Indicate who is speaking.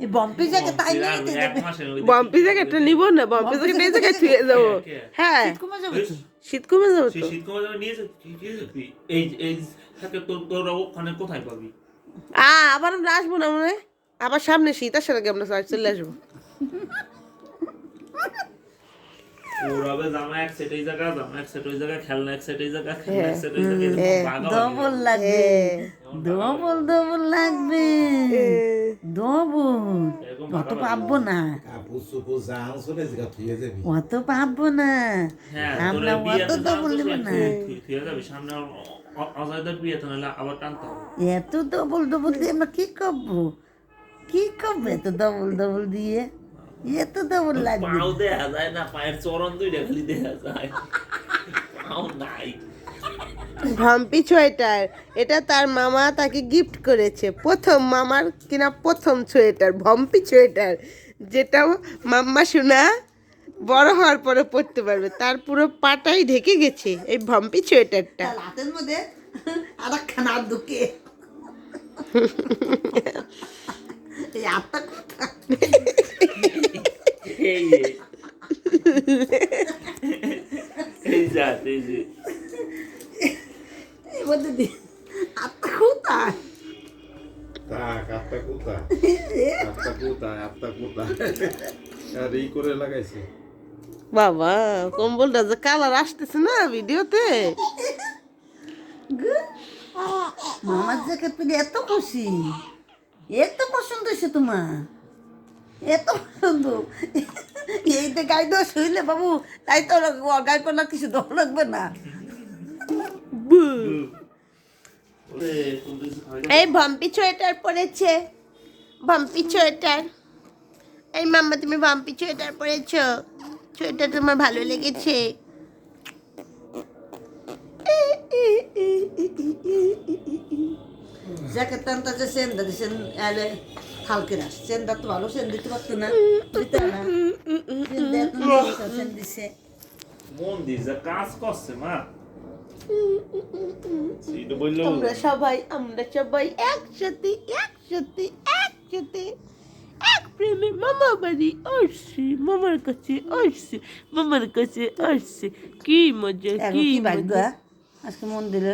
Speaker 1: এই বম্পি জ্যাকেট তাই নিয়ে দিতে
Speaker 2: এক মাসের মধ্যে
Speaker 3: বম্পি জ্যাকেটটা নিব না, বম্পি জ্যাকেট এই জায়গায় ছুঁয়ে যাবো। হ্যাঁ,
Speaker 1: শীত কমে যাবে তো।
Speaker 3: শীত কমে যাবো তো।
Speaker 2: শীত কমে যাবে নিয়েছে এই এই থাকে তোর ওখানে কোথায় পাবি?
Speaker 3: আবার আমরা আসবো না মনে হয়, আবার সামনে শীত আসার আগে আমরা চলে আসবো।
Speaker 2: ওরাবে জামা এক সেট এই জায়গা, জামা এক সেট ওই জায়গা, খেলনা এক সেট এই জায়গা, খেলনা এক সেট ওই জায়গা, এরকম ভাগাভাগি
Speaker 1: ডবল লাগবে, ডবল লাগবে, ডবল।
Speaker 2: এরকম
Speaker 1: অত পাবো না,
Speaker 4: কাপড় চোপড় যা চলে জায়গা থুয়ে যাবি।
Speaker 1: অত পাবো না,
Speaker 2: হ্যাঁ,
Speaker 1: আমরা
Speaker 2: তোর বিয়ে
Speaker 1: অত
Speaker 2: তো
Speaker 1: ডবল নেব না।
Speaker 2: ঠিক আছে, সামনে অজয়দার বিয়ে তো নাহলে আবার টানতে হবে।
Speaker 1: এত ডবল দিয়ে আমরা কি করবো, কি করবো এত ডবল দিয়ে? এত ডবল লাগবে।
Speaker 2: পাও দেখা যায় না, পায়ের চরণ দুইটা খালি দেখা যায়, পাও নাই।
Speaker 3: ভাম্পি সোয়েটার, এটা তার মামা তাকে গিফট করেছে, প্রথম মামার কিনা প্রথম সোয়েটার, ভাম্পি সোয়েটার, যেটা মাম্মা শোনা বড় হওয়ার পরে পরতে পারবে। তার পুরো পাটাই ঢেকে গেছে এই ভাম্পি সোয়েটারটা।
Speaker 1: হাতের মধ্যে আর খানা ঢুকে এই আটটা কথা
Speaker 2: এই এই যা এই যে
Speaker 1: এই মধ্যে আটটা কোথায়?
Speaker 4: আটটা কোথায়, আটটা কোথায় আর এই করে লাগাইছে।
Speaker 3: বাবা, কম্বলটা যে কালার আসতেছে না ভিডিওতে।
Speaker 1: মামার জ্যাকেট পেলে এত খুশি, এত পছন্দ হয়েছে তোমার, এত পছন্দ। এইটা গায়ে দেওয়া শুইলে বাবু, তাই তো গায়ে পড়া কিছু দর লাগবে না।
Speaker 3: এই ভাম্পি সোয়েটার পরেছে, ভাম্পি সোয়েটার। এই মাম্মা তুমি ভাম্পি সোয়েটার পরেছো, সোয়েটার তোমার ভালো লেগেছে?
Speaker 1: জ্যাকেট টানটা যে সেন্ডা দিচ্ছেন এলে হালকে না, সেন্ডা তো ভালো সেন্ড দিতে পারতো না, দিতে না সেন্ড দিছে।
Speaker 2: মন দিছে কাজ করছে মা, এটা বললো
Speaker 3: আমরা সবাই একসাথে একসাথে একসাথে এক প্রেমে মামা বাড়ি আসছি, মামার কাছে আসছি, মামার কাছে আসছি। কি মজা,
Speaker 1: এখন
Speaker 3: কি
Speaker 1: কি ভাগ্য
Speaker 3: মজা।
Speaker 1: আজকে মন্দিরে